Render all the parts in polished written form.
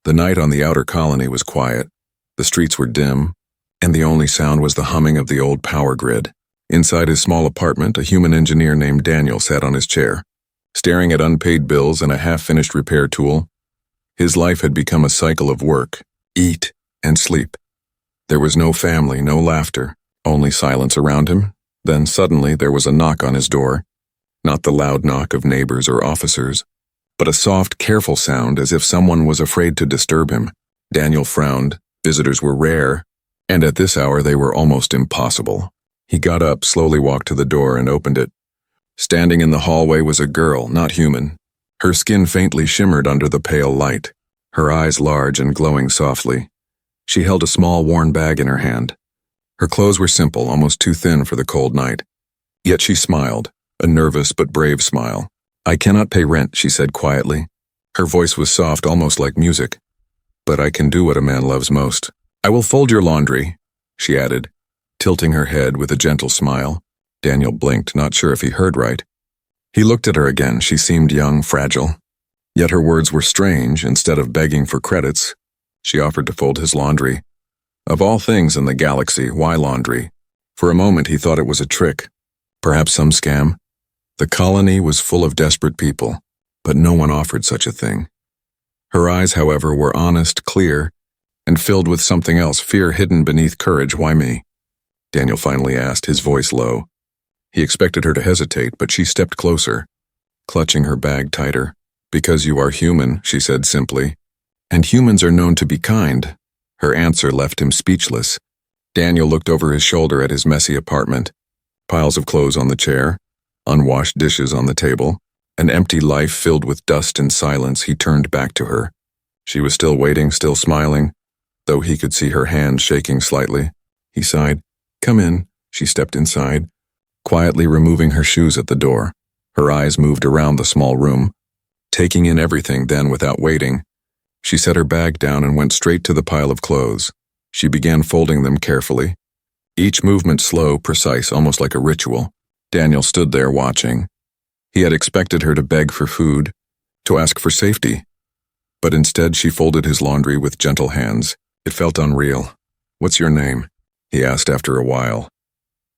The night on the outer colony was quiet. The streets were dim, and the only sound was the humming of the old power grid. Inside his small apartment, a human engineer named Daniel sat on his chair, staring at unpaid bills and a half-finished repair tool. His life had become a cycle of work, eat, and sleep. There was no family, no laughter, only silence around him. Then suddenly there was a knock on his door. Not the loud knock of neighbors or officers, but a soft, careful sound as if someone was afraid to disturb him. Daniel frowned. Visitors were rare, and at this hour they were almost impossible. He got up, slowly walked to the door, and opened it. Standing in the hallway was a girl, not human. Her skin faintly shimmered under the pale light, her eyes large and glowing softly. She held a small, worn bag in her hand. Her clothes were simple, almost too thin for the cold night. Yet she smiled, a nervous but brave smile. "I cannot pay rent," she said quietly. Her voice was soft, almost like music. "But I can do what a man loves most. I will fold your laundry," she added, tilting her head with a gentle smile. Daniel blinked, not sure if he heard right. He looked at her again. She seemed young, fragile. Yet her words were strange. Instead of begging for credits, she offered to fold his laundry. Of all things in the galaxy, why laundry? For a moment he thought it was a trick, perhaps some scam. The colony was full of desperate people, but no one offered such a thing. Her eyes, however, were honest, clear, and filled with something else, fear hidden beneath courage. "Why me?" Daniel finally asked, his voice low. He expected her to hesitate, but she stepped closer, clutching her bag tighter. "Because you are human," she said simply. "And humans are known to be kind." Her answer left him speechless. Daniel looked over his shoulder at his messy apartment. Piles of clothes on the chair, unwashed dishes on the table, an empty life filled with dust and silence. He turned back to her. She was still waiting, still smiling, though he could see her hand shaking slightly. He sighed. "Come in." She stepped inside, quietly removing her shoes at the door. Her eyes moved around the small room, taking in everything. Then, without waiting, she set her bag down and went straight to the pile of clothes. She began folding them carefully, each movement slow, precise, almost like a ritual. Daniel stood there watching. He had expected her to beg for food, to ask for safety. But instead she folded his laundry with gentle hands. It felt unreal. "What's your name?" he asked after a while.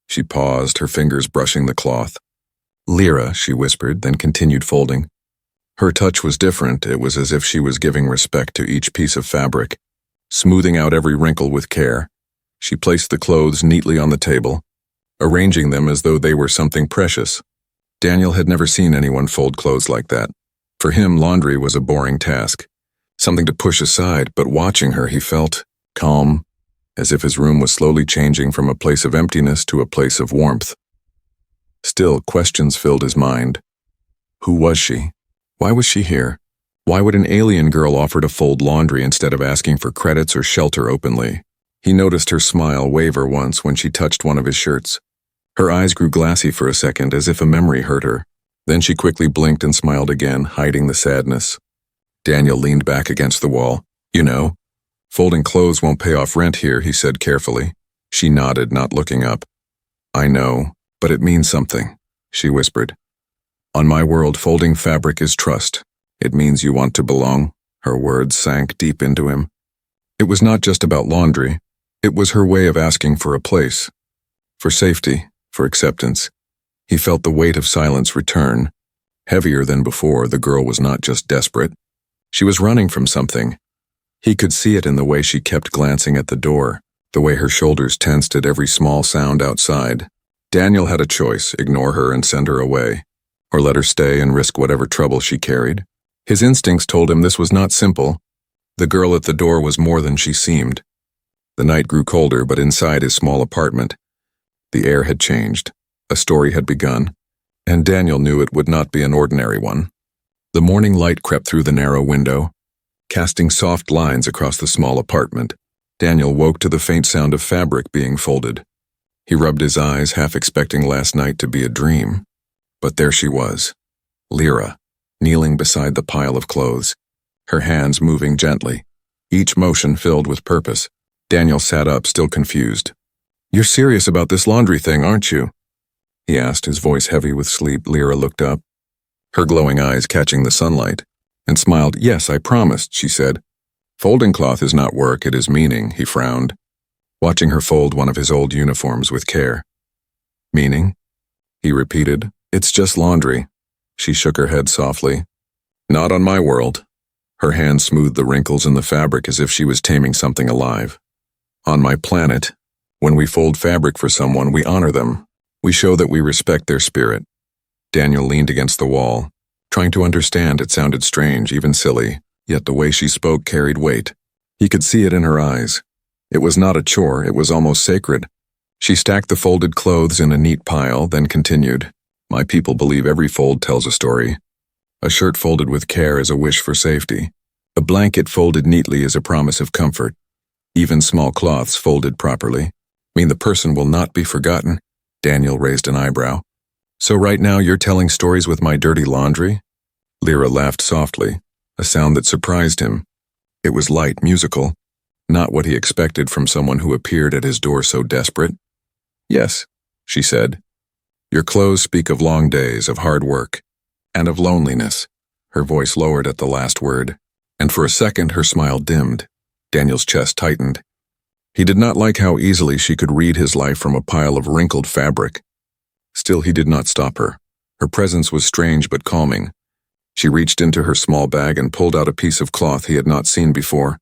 She paused, her fingers brushing the cloth. "Lyra," she whispered, then continued folding. Her touch was different. It was as if she was giving respect to each piece of fabric, smoothing out every wrinkle with care. She placed the clothes neatly on the table, arranging them as though they were something precious. Daniel had never seen anyone fold clothes like that. For him, laundry was a boring task, something to push aside, but watching her, he felt calm, as if his room was slowly changing from a place of emptiness to a place of warmth. Still, questions filled his mind. Who was she? Why was she here? Why would an alien girl offer to fold laundry instead of asking for credits or shelter openly? He noticed her smile waver once when she touched one of his shirts. Her eyes grew glassy for a second, as if a memory hurt her. Then she quickly blinked and smiled again, hiding the sadness. Daniel leaned back against the wall. "You know, folding clothes won't pay off rent here," he said carefully. She nodded, not looking up. "I know, but it means something," she whispered. "On my world, folding fabric is trust. It means you want to belong." Her words sank deep into him. It was not just about laundry. It was her way of asking for a place, for safety, for acceptance. He felt the weight of silence return. Heavier than before, the girl was not just desperate. She was running from something. He could see it in the way she kept glancing at the door, the way her shoulders tensed at every small sound outside. Daniel had a choice: ignore her and send her away, or let her stay and risk whatever trouble she carried. His instincts told him this was not simple. The girl at the door was more than she seemed. The night grew colder, but inside his small apartment, the air had changed. A story had begun, and Daniel knew it would not be an ordinary one. The morning light crept through the narrow window, casting soft lines across the small apartment. Daniel woke to the faint sound of fabric being folded. He rubbed his eyes, half expecting last night to be a dream. But there she was, Lyra, kneeling beside the pile of clothes, her hands moving gently, each motion filled with purpose. Daniel sat up, still confused. "You're serious about this laundry thing, aren't you?" he asked, his voice heavy with sleep. Lyra looked up, her glowing eyes catching the sunlight, and smiled. "Yes, I promised," she said. Folding cloth is not work, it is meaning, he frowned, watching her fold one of his old uniforms with care. Meaning? He repeated. It's just laundry. She shook her head softly. Not on my world. Her hand smoothed the wrinkles in the fabric as if she was taming something alive. On my planet, when we fold fabric for someone, we honor them. We show that we respect their spirit. Daniel leaned against the wall. Trying to understand, it sounded strange, even silly, yet the way she spoke carried weight. He could see it in her eyes. It was not a chore, it was almost sacred. She stacked the folded clothes in a neat pile, then continued. My people believe every fold tells a story. A shirt folded with care is a wish for safety. A blanket folded neatly is a promise of comfort. Even small cloths folded properly mean the person will not be forgotten. Daniel raised an eyebrow. So right now you're telling stories with my dirty laundry? Lyra laughed softly, a sound that surprised him. It was light, musical, not what he expected from someone who appeared at his door so desperate. Yes, she said. Your clothes speak of long days, of hard work, and of loneliness. Her voice lowered at the last word, and for a second her smile dimmed. Daniel's chest tightened. He did not like how easily she could read his life from a pile of wrinkled fabric. Still, he did not stop her. Her presence was strange but calming. She reached into her small bag and pulled out a piece of cloth he had not seen before.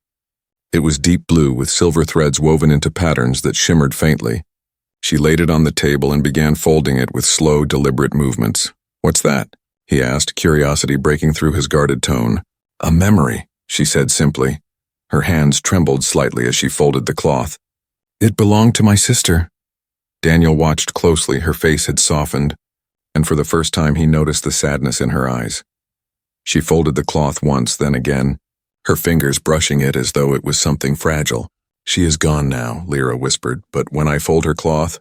It was deep blue with silver threads woven into patterns that shimmered faintly. She laid it on the table and began folding it with slow, deliberate movements. What's that? He asked, curiosity breaking through his guarded tone. A memory, she said simply. Her hands trembled slightly as she folded the cloth. It belonged to my sister. Daniel watched closely. Her face had softened, and for the first time he noticed the sadness in her eyes. She folded the cloth once, then again, her fingers brushing it as though it was something fragile. She is gone now, Lyra whispered, but when I fold her cloth...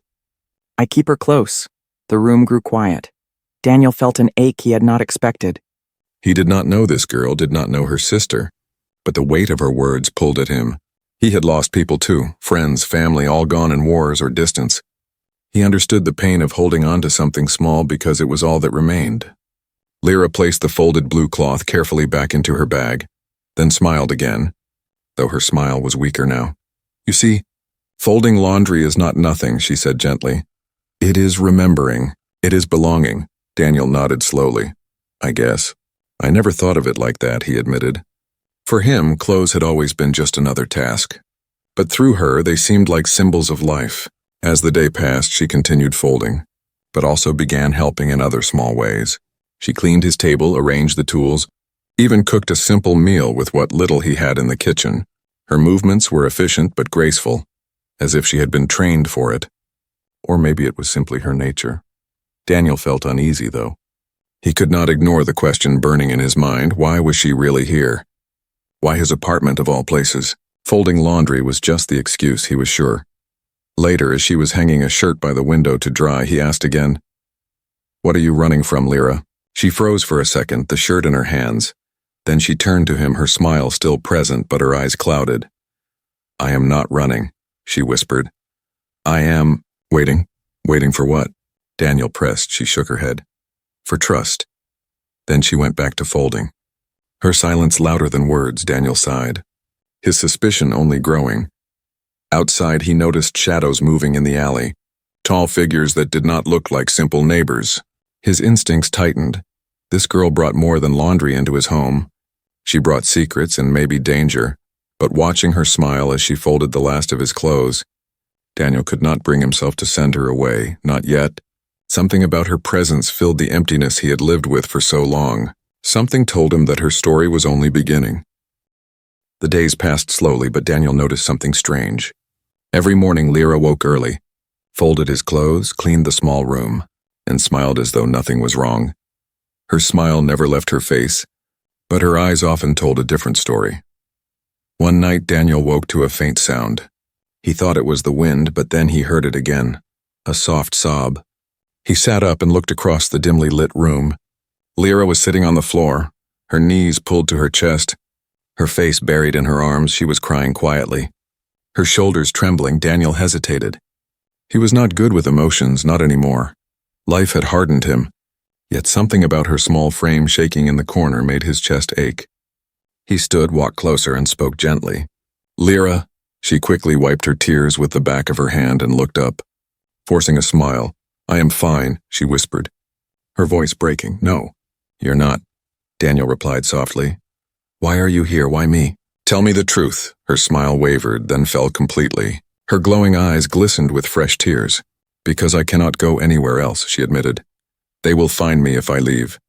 I keep her close. The room grew quiet. Daniel felt an ache he had not expected. He did not know this girl, did not know her sister, but the weight of her words pulled at him. He had lost people too, friends, family, all gone in wars or distance. He understood the pain of holding on to something small because it was all that remained. Lyra placed the folded blue cloth carefully back into her bag, then smiled again, though her smile was weaker now. You see, folding laundry is not nothing, she said gently. It is remembering. It is belonging. Daniel nodded slowly. I guess. I never thought of it like that, he admitted. For him, clothes had always been just another task. But through her, they seemed like symbols of life. As the day passed, she continued folding, but also began helping in other small ways. She cleaned his table, arranged the tools, even cooked a simple meal with what little he had in the kitchen. Her movements were efficient but graceful, as if she had been trained for it. Or maybe it was simply her nature. Daniel felt uneasy, though. He could not ignore the question burning in his mind, why was she really here? Why his apartment of all places? Folding laundry was just the excuse, he was sure. Later, as she was hanging a shirt by the window to dry, he asked again, What are you running from, Lyra? She froze for a second, the shirt in her hands. Then she turned to him, her smile still present, but her eyes clouded. I am not running, she whispered. I am waiting. Waiting for what? Daniel pressed. She shook her head. For trust. Then she went back to folding. Her silence louder than words, Daniel sighed. His suspicion only growing. Outside, he noticed shadows moving in the alley, tall figures that did not look like simple neighbors. His instincts tightened. This girl brought more than laundry into his home. She brought secrets and maybe danger, but watching her smile as she folded the last of his clothes, Daniel could not bring himself to send her away, not yet. Something about her presence filled the emptiness he had lived with for so long. Something told him that her story was only beginning. The days passed slowly, but Daniel noticed something strange. Every morning, Lyra woke early, folded his clothes, cleaned the small room, and smiled as though nothing was wrong. Her smile never left her face, but her eyes often told a different story. One night, Daniel woke to a faint sound. He thought it was the wind, but then he heard it again, a soft sob. He sat up and looked across the dimly lit room. Lyra was sitting on the floor, her knees pulled to her chest, her face buried in her arms. She was crying quietly. Her shoulders trembling, Daniel hesitated. He was not good with emotions, not anymore. Life had hardened him, yet something about her small frame shaking in the corner made his chest ache. He stood, walked closer, and spoke gently. "Lyra." She quickly wiped her tears with the back of her hand and looked up. Forcing a smile, "I am fine," she whispered, her voice breaking. "No, you're not," Daniel replied softly. "Why are you here? Why me?" "Tell me the truth." Her smile wavered, then fell completely. Her glowing eyes glistened with fresh tears. "Because I cannot go anywhere else," she admitted. "They will find me if I leave.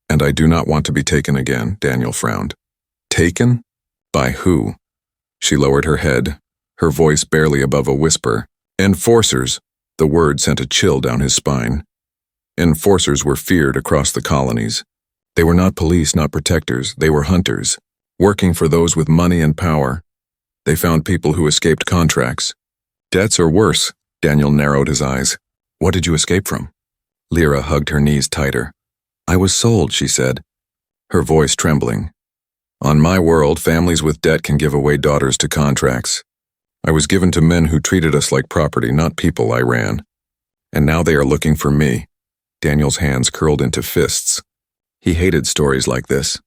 And I do not want to be taken again," Daniel frowned. "Taken? By who?" She lowered her head, her voice barely above a whisper. "Enforcers." The word sent a chill down his spine. Enforcers were feared across the colonies. They were not police, not protectors. They were hunters, working for those with money and power. They found people who escaped contracts. Debts or worse. Daniel narrowed his eyes. "What did you escape from?" Lyra hugged her knees tighter. "I was sold," she said, her voice trembling. "On my world, families with debt can give away daughters to contracts. I was given to men who treated us like property, not people. I ran. And now they are looking for me." Daniel's hands curled into fists. He hated stories like this.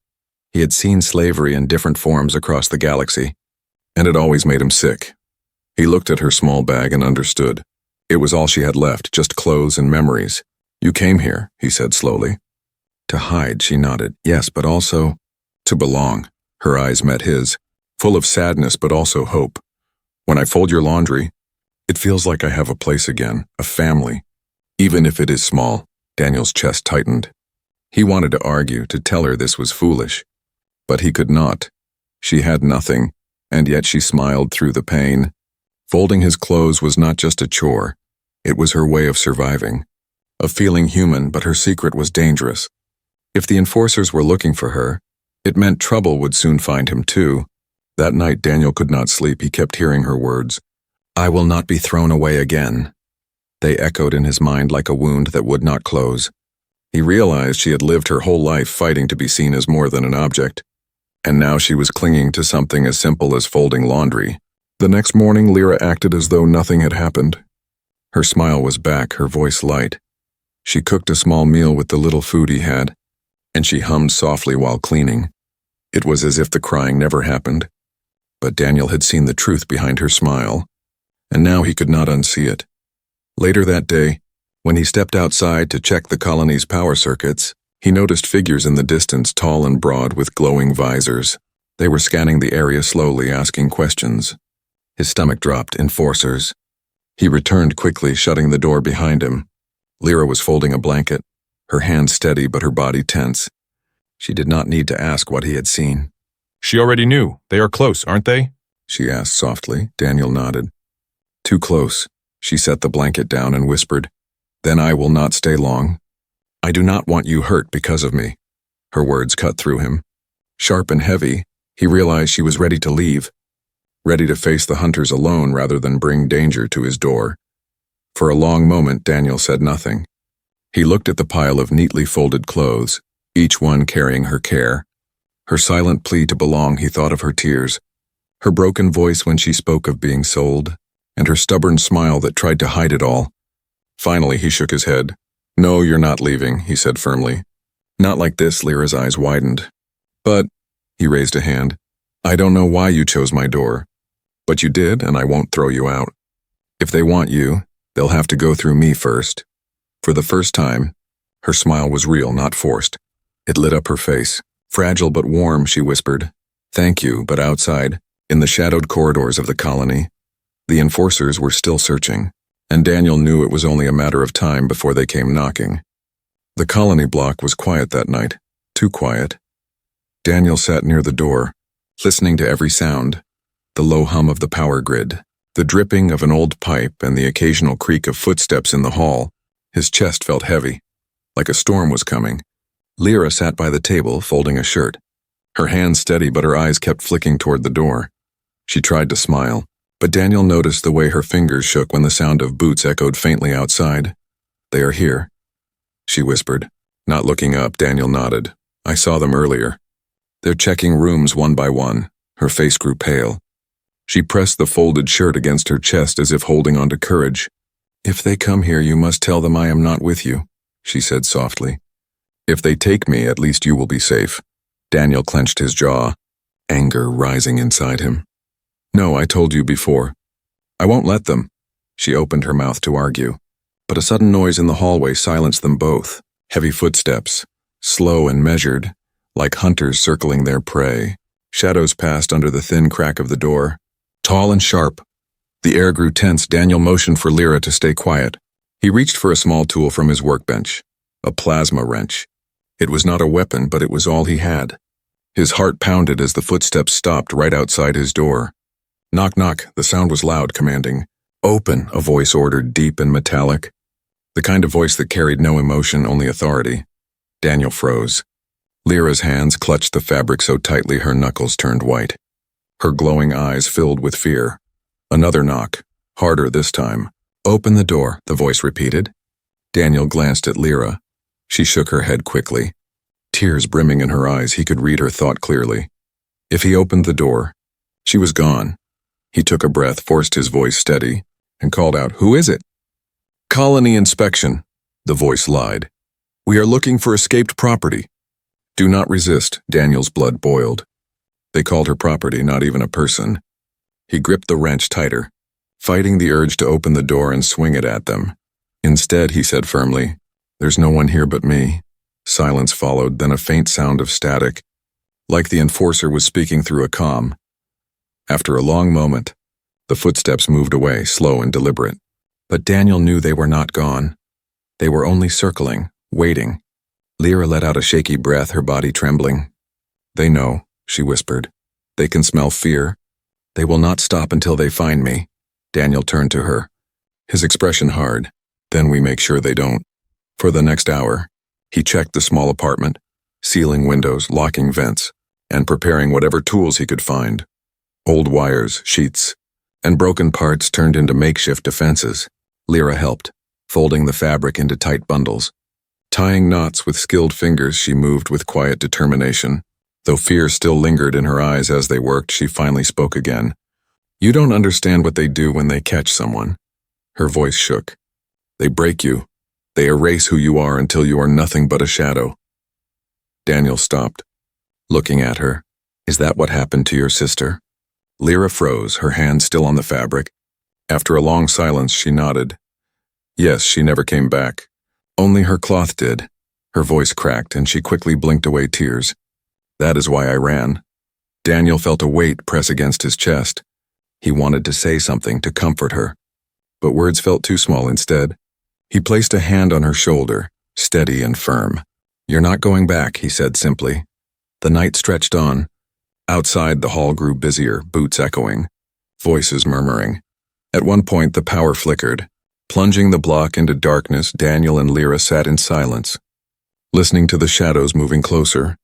He had seen slavery in different forms across the galaxy, and it always made him sick. He looked at her small bag and understood. It was all she had left, just clothes and memories. "You came here," he said slowly. "To hide," she nodded. "Yes, but also to belong." Her eyes met his, full of sadness but also hope. "When I fold your laundry, it feels like I have a place again, a family, even if it is small." Daniel's chest tightened. He wanted to argue, to tell her this was foolish. But he could not. She had nothing, and yet she smiled through the pain. Folding his clothes was not just a chore. It was her way of surviving, of feeling human, but her secret was dangerous. If the enforcers were looking for her, it meant trouble would soon find him too. That night Daniel could not sleep. He kept hearing her words. "I will not be thrown away again." They echoed in his mind like a wound that would not close. He realized she had lived her whole life fighting to be seen as more than an object. And now she was clinging to something as simple as folding laundry. The next morning, Lyra acted as though nothing had happened. Her smile was back, her voice light. She cooked a small meal with the little food he had, and she hummed softly while cleaning. It was as if the crying never happened. But Daniel had seen the truth behind her smile, and now he could not unsee it. Later that day, when he stepped outside to check the colony's power circuits, he noticed figures in the distance, tall and broad with glowing visors. They were scanning the area slowly, asking questions. His stomach dropped. Enforcers. He returned quickly, shutting the door behind him. Lyra was folding a blanket, her hands steady but her body tense. She did not need to ask what he had seen. "She already knew. They are close, aren't they?" she asked softly. Daniel nodded. "Too close." She set the blanket down and whispered, "Then I will not stay long. I do not want you hurt because of me." Her words cut through him. Sharp and heavy, he realized she was ready to leave, ready to face the hunters alone rather than bring danger to his door. For a long moment, Daniel said nothing. He looked at the pile of neatly folded clothes, each one carrying her care. Her silent plea to belong. He thought of her tears, her broken voice when she spoke of being sold, and her stubborn smile that tried to hide it all. Finally, he shook his head. "No, you're not leaving," he said firmly. "Not like this." Lyra's eyes widened. "But," he raised a hand, "I don't know why you chose my door. But you did, and I won't throw you out. If they want you, they'll have to go through me first." For the first time, her smile was real, not forced. It lit up her face. "Fragile but warm," she whispered. "Thank you," but outside, in the shadowed corridors of the colony, the enforcers were still searching, and Daniel knew it was only a matter of time before they came knocking. The colony block was quiet that night, too quiet. Daniel sat near the door, listening to every sound, the low hum of the power grid, the dripping of an old pipe, and the occasional creak of footsteps in the hall. His chest felt heavy, like a storm was coming. Lyra sat by the table, folding a shirt, her hands steady but her eyes kept flicking toward the door. She tried to smile, but Daniel noticed the way her fingers shook when the sound of boots echoed faintly outside. "They are here," she whispered. Not looking up, Daniel nodded. "I saw them earlier. They're checking rooms one by one." Her face grew pale. She pressed the folded shirt against her chest as if holding on to courage. "If they come here, you must tell them I am not with you," she said softly. "If they take me, at least you will be safe." Daniel clenched his jaw. anger rising inside him. "No, I told you before. I won't let them." She opened her mouth to argue, but a sudden noise in the hallway silenced them both. Heavy footsteps, slow and measured, like hunters circling their prey. Shadows passed under the thin crack of the door, tall and sharp. The air grew tense. Daniel motioned for Lyra to stay quiet. He reached for a small tool from his workbench, a plasma wrench. It was not a weapon, but it was all he had. His heart pounded as the footsteps stopped right outside his door. "Knock, knock." The sound was loud, commanding. "Open," a voice ordered, deep and metallic. The kind of voice that carried no emotion, only authority. Daniel froze. Lyra's hands clutched the fabric so tightly her knuckles turned white. Her glowing eyes filled with fear. Another knock, harder this time. "Open the door," the voice repeated. Daniel glanced at Lyra. She shook her head quickly. Tears brimming in her eyes, he could read her thought clearly. If he opened the door, she was gone. He took a breath, forced his voice steady, and called out, "Who is it?" "Colony inspection," the voice lied. "We are looking for escaped property." "Do not resist." Daniel's blood boiled. They called her property, not even a person. He gripped the wrench tighter, fighting the urge to open the door and swing it at them. Instead, he said firmly, "There's no one here but me." Silence followed, then a faint sound of static, like the enforcer was speaking through a comm. After a long moment, the footsteps moved away, slow and deliberate. But Daniel knew they were not gone. They were only circling, waiting. Lyra let out a shaky breath, her body trembling. "They know," she whispered. "They can smell fear. They will not stop until they find me." Daniel turned to her, his expression hard. "Then we make sure they don't." For the next hour, he checked the small apartment, sealing windows, locking vents, and preparing whatever tools he could find. Old wires, sheets, and broken parts turned into makeshift defenses. Lyra helped, folding the fabric into tight bundles. Tying knots with skilled fingers, she moved with quiet determination. Though fear still lingered in her eyes as they worked, she finally spoke again. "You don't understand what they do when they catch someone." Her voice shook. "They break you. They erase who you are until you are nothing but a shadow." Daniel stopped, looking at her. "Is that what happened to your sister?" Lyra froze, her hand still on the fabric. After a long silence, she nodded. "Yes, she never came back. Only her cloth did." Her voice cracked, and she quickly blinked away tears. "That is why I ran." Daniel felt a weight press against his chest. He wanted to say something to comfort her, but words felt too small instead. He placed a hand on her shoulder, steady and firm. "You're not going back," he said simply. The night stretched on. Outside, the hall grew busier, boots echoing, voices murmuring. At one point, the power flickered. Plunging the block into darkness, Daniel and Lyra sat in silence, listening to the shadows moving closer.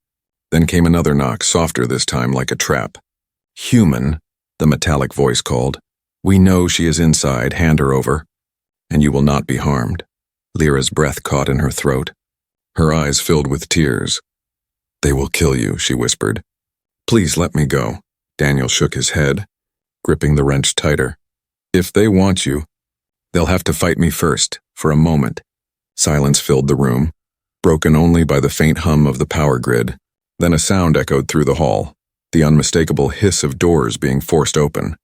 Then came another knock, softer this time, like a trap. "Human," the metallic voice called. "We know she is inside. Hand her over, and you will not be harmed." Lyra's breath caught in her throat. Her eyes filled with tears. "They will kill you," she whispered. "Please let me go." Daniel shook his head, gripping the wrench tighter. "If they want you, they'll have to fight me first." For a moment, silence filled the room, broken only by the faint hum of the power grid. Then a sound echoed through the hall, the unmistakable hiss of doors being forced open.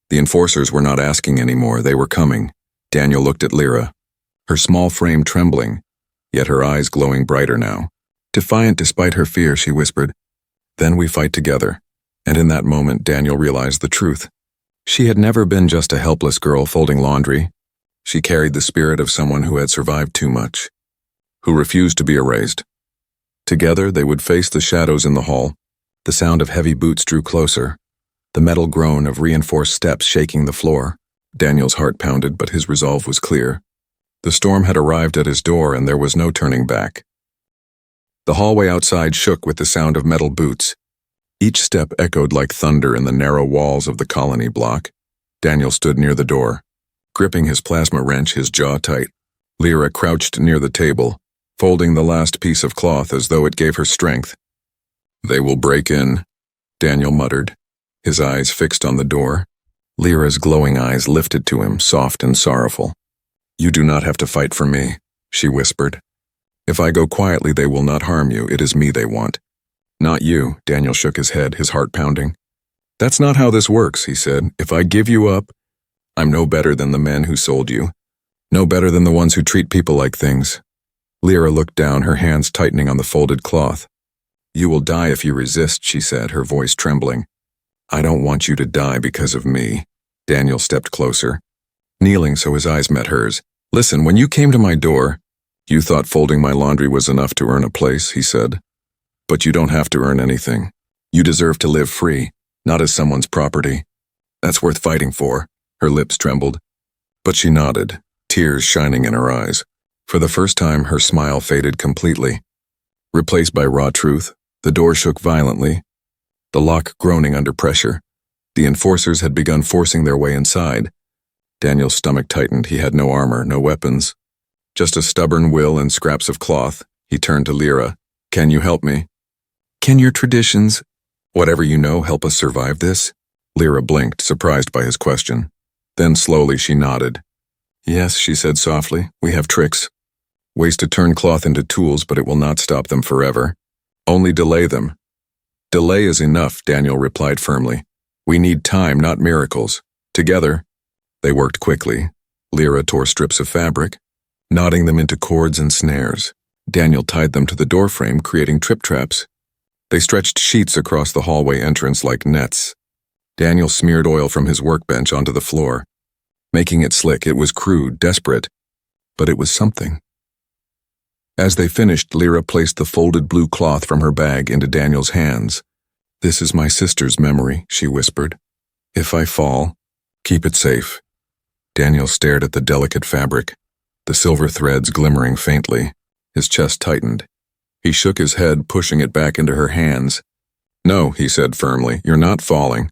The enforcers were not asking anymore, they were coming. Daniel looked at Lyra, her small frame trembling, yet her eyes glowing brighter now. Defiant despite her fear, she whispered, "Then we fight together." And in that moment, Daniel realized the truth. She had never been just a helpless girl folding laundry. She carried the spirit of someone who had survived too much, who refused to be erased. Together, they would face the shadows in the hall. The sound of heavy boots drew closer, the metal groan of reinforced steps shaking the floor. Daniel's heart pounded, but his resolve was clear. The storm had arrived at his door, and there was no turning back. The hallway outside shook with the sound of metal boots. Each step echoed like thunder in the narrow walls of the colony block. Daniel stood near the door, gripping his plasma wrench, his jaw tight. Lyra crouched near the table, folding the last piece of cloth as though it gave her strength. "They will break in," Daniel muttered, his eyes fixed on the door. Lyra's glowing eyes lifted to him, soft and sorrowful. "You do not have to fight for me," she whispered. "If I go quietly, they will not harm you. It is me they want." Not you, Daniel shook his head, his heart pounding. That's not how this works, he said. If I give you up, I'm no better than the men who sold you. No better than the ones who treat people like things. Lyra looked down, her hands tightening on the folded cloth. You will die if you resist, she said, her voice trembling. I don't want you to die because of me. Daniel stepped closer, kneeling so his eyes met hers. Listen, when you came to my door, you thought folding my laundry was enough to earn a place, he said. But you don't have to earn anything. You deserve to live free, not as someone's property. That's worth fighting for. Her lips trembled. But she nodded, tears shining in her eyes. For the first time, her smile faded completely. Replaced by raw truth, the door shook violently, the lock groaning under pressure. The enforcers had begun forcing their way inside. Daniel's stomach tightened. He had no armor, no weapons. Just a stubborn will and scraps of cloth. He turned to Lyra. Can you help me? Can your traditions, whatever you know, help us survive this? Lyra blinked, surprised by his question. Then slowly she nodded. Yes, she said softly, we have tricks. Ways to turn cloth into tools, but it will not stop them forever. Only delay them. Delay is enough, Daniel replied firmly. We need time, not miracles. Together. They worked quickly. Lyra tore strips of fabric, knotting them into cords and snares. Daniel tied them to the doorframe, creating trip traps. They stretched sheets across the hallway entrance like nets. Daniel smeared oil from his workbench onto the floor, making it slick. It was crude, desperate, but it was something. As they finished, Lyra placed the folded blue cloth from her bag into Daniel's hands. This is my sister's memory, she whispered. If I fall, keep it safe. Daniel stared at the delicate fabric, the silver threads glimmering faintly. His chest tightened. He shook his head, pushing it back into her hands. No, he said firmly, you're not falling.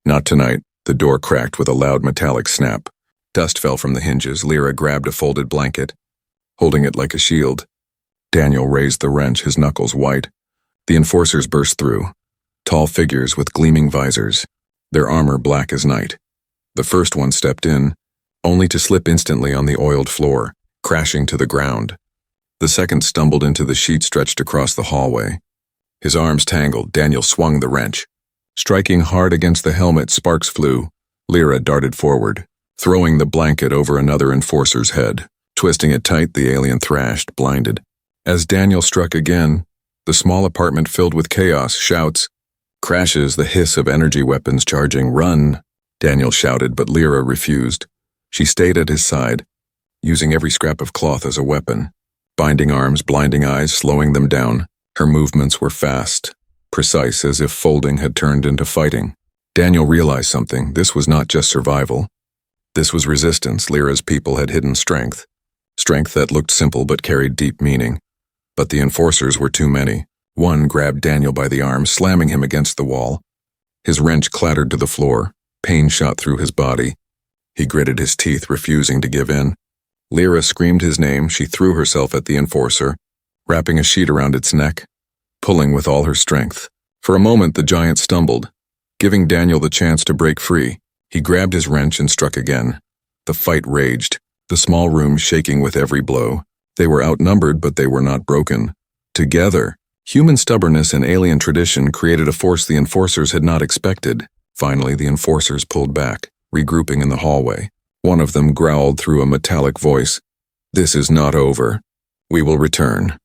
Not tonight. The door cracked with a loud metallic snap. Dust fell from the hinges. Lyra grabbed a folded blanket, holding it like a shield. Daniel raised the wrench, his knuckles white. The enforcers burst through, tall figures with gleaming visors, their armor black as night. The first one stepped in, only to slip instantly on the oiled floor, crashing to the ground. The second stumbled into the sheet stretched across the hallway. His arms tangled. Daniel swung the wrench. Striking hard against the helmet, sparks flew. Lyra darted forward, throwing the blanket over another enforcer's head. Twisting it tight, the alien thrashed, blinded. As Daniel struck again, the small apartment filled with chaos, shouts, crashes, the hiss of energy weapons charging. Run! Daniel shouted, but Lyra refused. She stayed at his side, using every scrap of cloth as a weapon. Binding arms, blinding eyes, slowing them down. Her movements were fast, precise, as if folding had turned into fighting. Daniel realized something. This was not just survival. This was resistance. Lyra's people had hidden strength. Strength that looked simple but carried deep meaning. But the enforcers were too many. One grabbed Daniel by the arm, slamming him against the wall. His wrench clattered to the floor. Pain shot through his body. He gritted his teeth, refusing to give in. Lyra screamed his name. She threw herself at the enforcer, wrapping a sheet around its neck, pulling with all her strength. For a moment, the giant stumbled, giving Daniel the chance to break free. He grabbed his wrench and struck again. The fight raged, the small room shaking with every blow. They were outnumbered, but they were not broken. Together, human stubbornness and alien tradition created a force the enforcers had not expected. Finally, the enforcers pulled back, regrouping in the hallway. One of them growled through a metallic voice, "This is not over. We will return."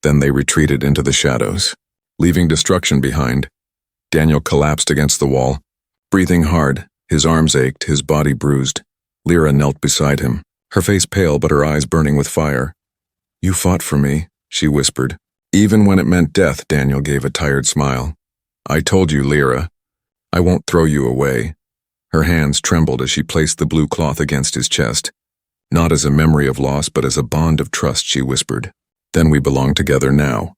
Then they retreated into the shadows, leaving destruction behind. Daniel collapsed against the wall, breathing hard. His arms ached, his body bruised. Lyra knelt beside him, her face pale but her eyes burning with fire. "You fought for me," she whispered. "Even when it meant death," Daniel gave a tired smile. "I told you, Lyra. I won't throw you away." Her hands trembled as she placed the blue cloth against his chest. "Not as a memory of loss, but as a bond of trust," she whispered. "Then we belong together now."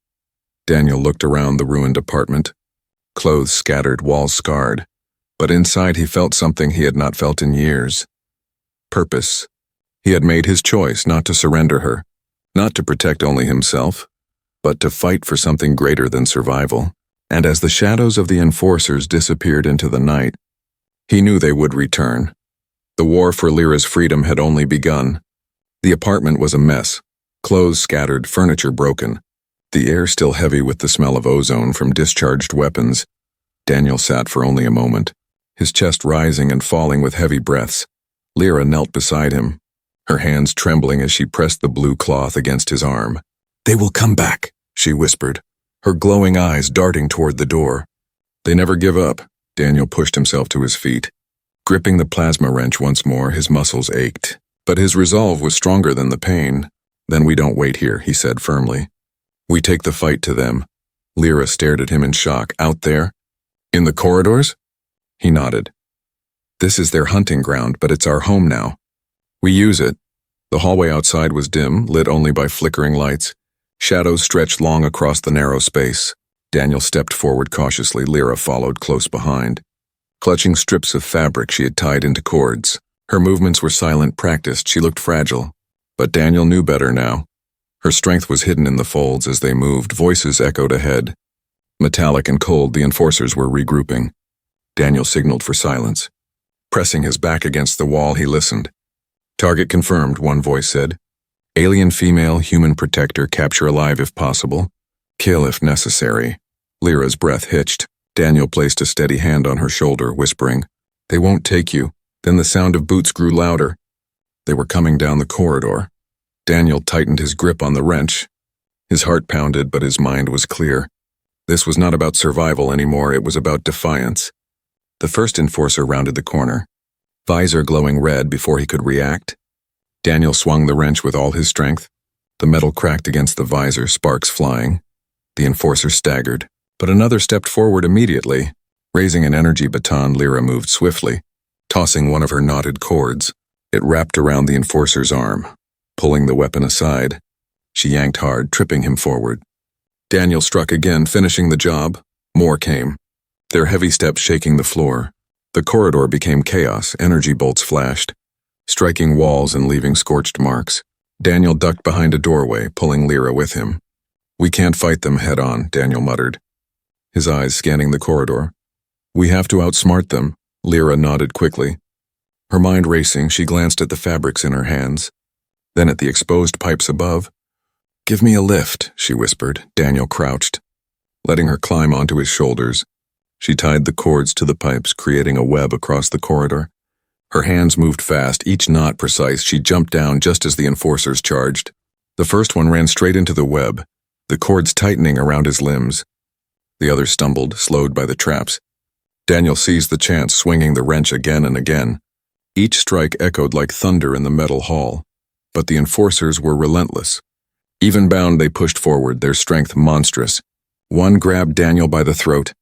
Daniel looked around the ruined apartment. Clothes scattered, walls scarred. But inside he felt something he had not felt in years. Purpose. He had made his choice not to surrender her, not to protect only himself, but to fight for something greater than survival. And as the shadows of the enforcers disappeared into the night, he knew they would return. The war for Lyra's freedom had only begun. The apartment was a mess, clothes scattered, furniture broken. The air still heavy with the smell of ozone from discharged weapons. Daniel sat for only a moment, his chest rising and falling with heavy breaths. Lyra knelt beside him, her hands trembling as she pressed the blue cloth against his arm. "They will come back," she whispered, her glowing eyes darting toward the door. "They never give up." Daniel pushed himself to his feet. Gripping the plasma wrench once more, his muscles ached. But his resolve was stronger than the pain. "Then we don't wait here," he said firmly. "We take the fight to them." Lyra stared at him in shock. "Out there? In the corridors?" He nodded. "This is their hunting ground, but it's our home now. We use it." The hallway outside was dim, lit only by flickering lights. Shadows stretched long across the narrow space. Daniel stepped forward cautiously. Lyra followed close behind, clutching strips of fabric she had tied into cords. Her movements were silent, practiced. She looked fragile. But Daniel knew better now. Her strength was hidden in the folds as they moved. Voices echoed ahead. Metallic and cold, the enforcers were regrouping. Daniel signaled for silence. Pressing his back against the wall, he listened. "Target confirmed," one voice said. "Alien female, human protector, capture alive if possible. Kill if necessary." Lyra's breath hitched. Daniel placed a steady hand on her shoulder, whispering, "They won't take you." Then the sound of boots grew louder. They were coming down the corridor. Daniel tightened his grip on the wrench. His heart pounded, but his mind was clear. This was not about survival anymore, it was about defiance. The first enforcer rounded the corner, visor glowing red before he could react. Daniel swung the wrench with all his strength. The metal cracked against the visor, sparks flying. The enforcer staggered, but another stepped forward immediately. Raising an energy baton, Lyra moved swiftly, tossing one of her knotted cords. It wrapped around the enforcer's arm. Pulling the weapon aside, she yanked hard, tripping him forward. Daniel struck again, finishing the job. More came, their heavy steps shaking the floor. The corridor became chaos. Energy bolts flashed, striking walls and leaving scorched marks. Daniel ducked behind a doorway, pulling Lyra with him. "We can't fight them head on," Daniel muttered, his eyes scanning the corridor. "We have to outsmart them." Lyra nodded quickly. Her mind racing, she glanced at the fabrics in her hands, then at the exposed pipes above. "Give me a lift," she whispered. Daniel crouched, letting her climb onto his shoulders. She tied the cords to the pipes, creating a web across the corridor. Her hands moved fast, each knot precise. She jumped down just as the enforcers charged. The first one ran straight into the web, the cords tightening around his limbs. The other stumbled, slowed by the traps. Daniel seized the chance, swinging the wrench again and again. Each strike echoed like thunder in the metal hall. But the enforcers were relentless. Even bound, they pushed forward, their strength monstrous. One grabbed Daniel by the throat,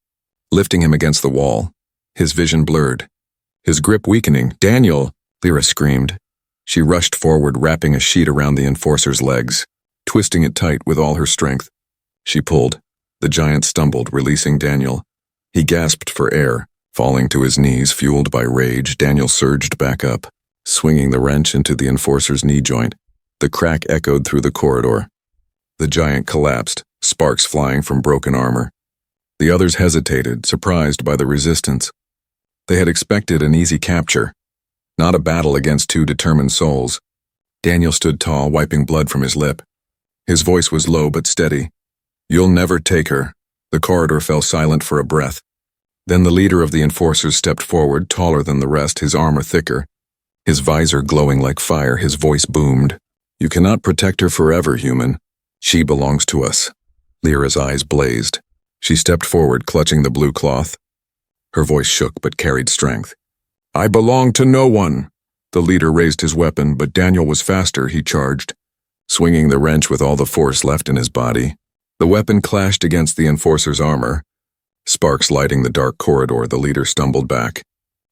lifting him against the wall. His vision blurred, his grip weakening. "Daniel!" Lyra screamed. She rushed forward, wrapping a sheet around the enforcer's legs, twisting it tight with all her strength. She pulled. The giant stumbled, releasing Daniel. He gasped for air, falling to his knees, fueled by rage. Daniel surged back up, swinging the wrench into the enforcer's knee joint. The crack echoed through the corridor. The giant collapsed, sparks flying from broken armor. The others hesitated, surprised by the resistance. They had expected an easy capture, not a battle against two determined souls. Daniel stood tall, wiping blood from his lip. His voice was low but steady. "You'll never take her." The corridor fell silent for a breath. Then the leader of the enforcers stepped forward, taller than the rest, his armor thicker, his visor glowing like fire. His voice boomed. "You cannot protect her forever, human. She belongs to us." Lyra's eyes blazed. She stepped forward, clutching the blue cloth. Her voice shook but carried strength. "I belong to no one." The leader raised his weapon, but Daniel was faster. He charged, swinging the wrench with all the force left in his body. The weapon clashed against the enforcer's armor, sparks lighting the dark corridor. The leader stumbled back,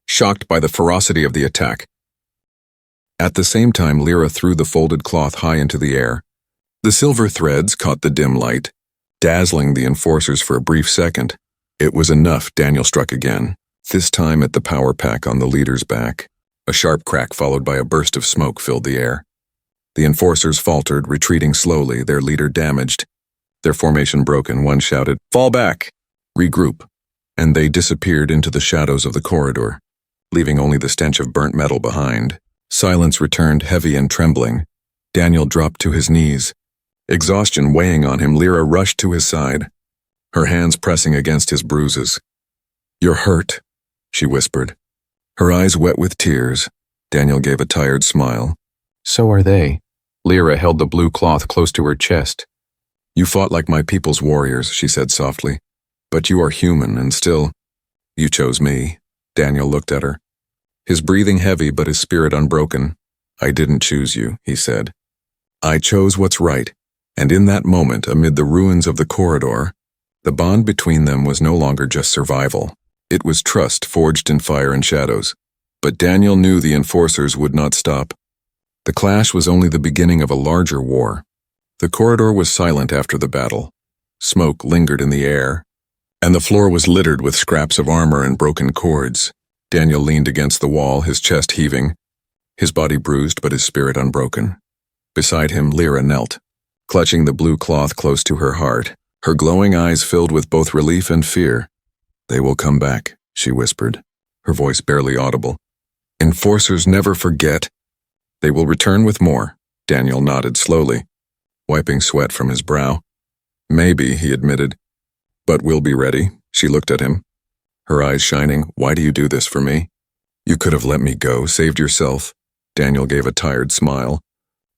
shocked by the ferocity of the attack. At the same time, Lyra threw the folded cloth high into the air. The silver threads caught the dim light, dazzling the enforcers for a brief second. It was enough. Daniel struck again, this time at the power pack on the leader's back. A sharp crack followed by a burst of smoke filled the air. The enforcers faltered, retreating slowly, their leader damaged. Their formation broken, one shouted, "Fall back! Regroup!" And they disappeared into the shadows of the corridor, leaving only the stench of burnt metal behind. Silence returned, heavy and trembling. Daniel dropped to his knees, Exhaustion weighing on him, Lyra rushed to his side, her hands pressing against his bruises. "You're hurt," she whispered. Her eyes wet with tears, Daniel gave a tired smile. So are they. Lyra held the blue cloth close to her chest. "You fought like my people's warriors," she said softly. "But you are human, and still, you chose me." Daniel looked at her, his breathing heavy but his spirit unbroken. "I didn't choose you," he said. "I chose what's right." And in that moment, amid the ruins of the corridor, the bond between them was no longer just survival. It was trust forged in fire and shadows. But Daniel knew the enforcers would not stop. The clash was only the beginning of a larger war. The corridor was silent after the battle. Smoke lingered in the air, and the floor was littered with scraps of armor and broken cords. Daniel leaned against the wall, his chest heaving, his body bruised but his spirit unbroken. Beside him, Lyra knelt, clutching the blue cloth close to her heart, her glowing eyes filled with both relief and fear. "They will come back," she whispered, her voice barely audible. "Enforcers never forget. They will return with more." Daniel nodded slowly, wiping sweat from his brow. "Maybe," he admitted. "But we'll be ready." She looked at him, her eyes shining. "Why do you do this for me? You could have let me go, saved yourself." Daniel gave a tired smile.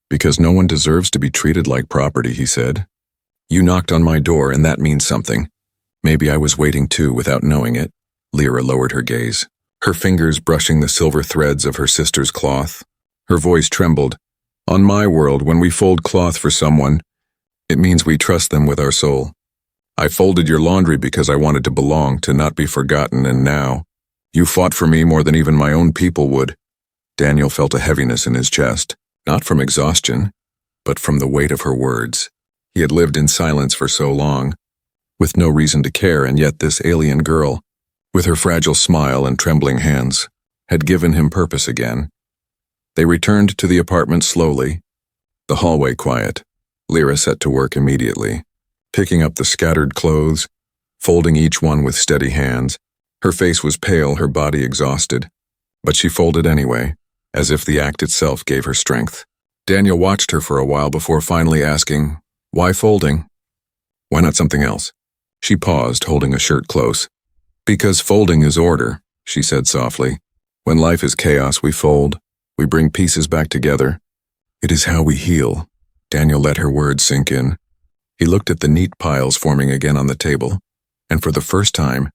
"Because no one deserves to be treated like property," he said. "You knocked on my door, and that means something. Maybe I was waiting too without knowing it." Lyra lowered her gaze, her fingers brushing the silver threads of her sister's cloth. Her voice trembled. "On my world, when we fold cloth for someone, it means we trust them with our soul. I folded your laundry because I wanted to belong, to not be forgotten, and now, you fought for me more than even my own people would." Daniel felt a heaviness in his chest, not from exhaustion, but from the weight of her words. He had lived in silence for so long, with no reason to care, and yet this alien girl, with her fragile smile and trembling hands, had given him purpose again. They returned to the apartment slowly, the hallway quiet. Lyra set to work immediately, picking up the scattered clothes, folding each one with steady hands. Her face was pale, her body exhausted, but she folded anyway, as if the act itself gave her strength. Daniel watched her for a while before finally asking, "Why folding? Why not something else?" She paused, holding a shirt close. "Because folding is order," she said softly. "When life is chaos, we fold. We bring pieces back together. It is how we heal." Daniel let her words sink in. He looked at the neat piles forming again on the table, and for the first time,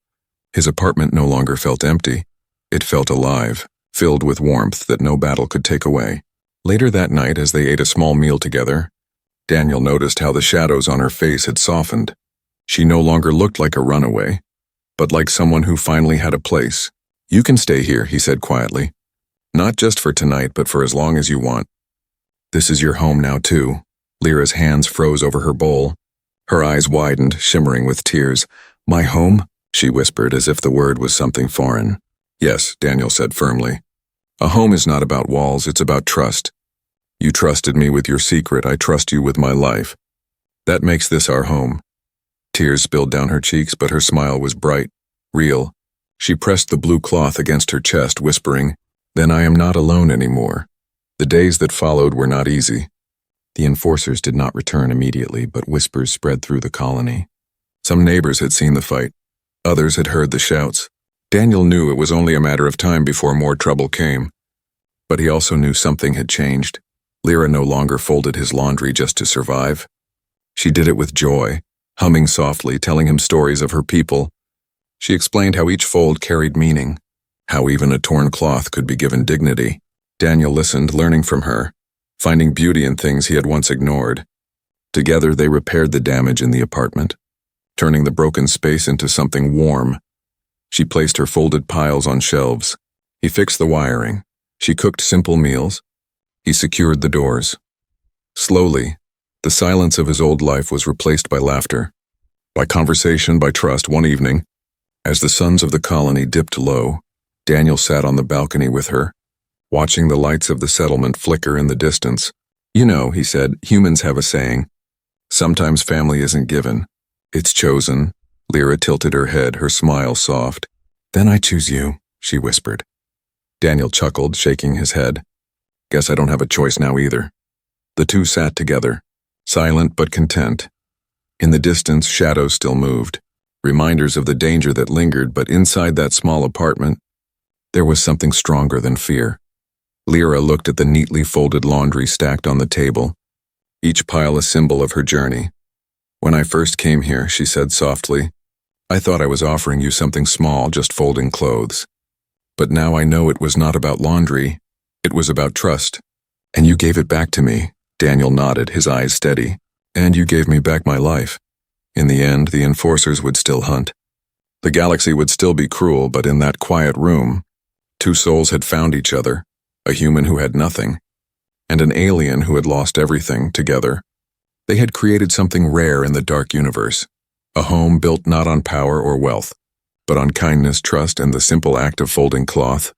his apartment no longer felt empty. It felt alive, filled with warmth that no battle could take away. Later that night, as they ate a small meal together, Daniel noticed how the shadows on her face had softened. She no longer looked like a runaway, but like someone who finally had a place. "You can stay here," he said quietly. "Not just for tonight, but for as long as you want. This is your home now, too." Lyra's hands froze over her bowl. Her eyes widened, shimmering with tears. "My home?" she whispered, as if the word was something foreign. "Yes," Daniel said firmly. "A home is not about walls, it's about trust. You trusted me with your secret, I trust you with my life. That makes this our home." Tears spilled down her cheeks, but her smile was bright, real. She pressed the blue cloth against her chest, whispering, "Then I am not alone anymore." The days that followed were not easy. The enforcers did not return immediately, but whispers spread through the colony. Some neighbors had seen the fight. Others had heard the shouts. Daniel knew it was only a matter of time before more trouble came. But he also knew something had changed. Lyra no longer folded his laundry just to survive. She did it with joy, humming softly, telling him stories of her people. She explained how each fold carried meaning, how even a torn cloth could be given dignity. Daniel listened, learning from her, finding beauty in things he had once ignored. Together they repaired the damage in the apartment, turning the broken space into something warm. She placed her folded piles on shelves. He fixed the wiring. She cooked simple meals. He secured the doors. Slowly, the silence of his old life was replaced by laughter, by conversation, by trust. One evening, as the suns of the colony dipped low, Daniel sat on the balcony with her, watching the lights of the settlement flicker in the distance. "You know," he said, "humans have a saying. Sometimes family isn't given. It's chosen." Lyra tilted her head, her smile soft. "Then I choose you," she whispered. Daniel chuckled, shaking his head. "Guess I don't have a choice now either." The two sat together, silent but content. In the distance, shadows still moved, reminders of the danger that lingered, but inside that small apartment, there was something stronger than fear. Lyra looked at the neatly folded laundry stacked on the table, each pile a symbol of her journey. "When I first came here," she said softly, "I thought I was offering you something small, just folding clothes. But now I know it was not about laundry, it was about trust. And you gave it back to me." Daniel nodded, his eyes steady. "And you gave me back my life. In the end, the enforcers would still hunt. The galaxy would still be cruel, but in that quiet room, two souls had found each other, a human who had nothing, and an alien who had lost everything, together. They had created something rare in the dark universe, a home built not on power or wealth, but on kindness, trust, and the simple act of folding cloth.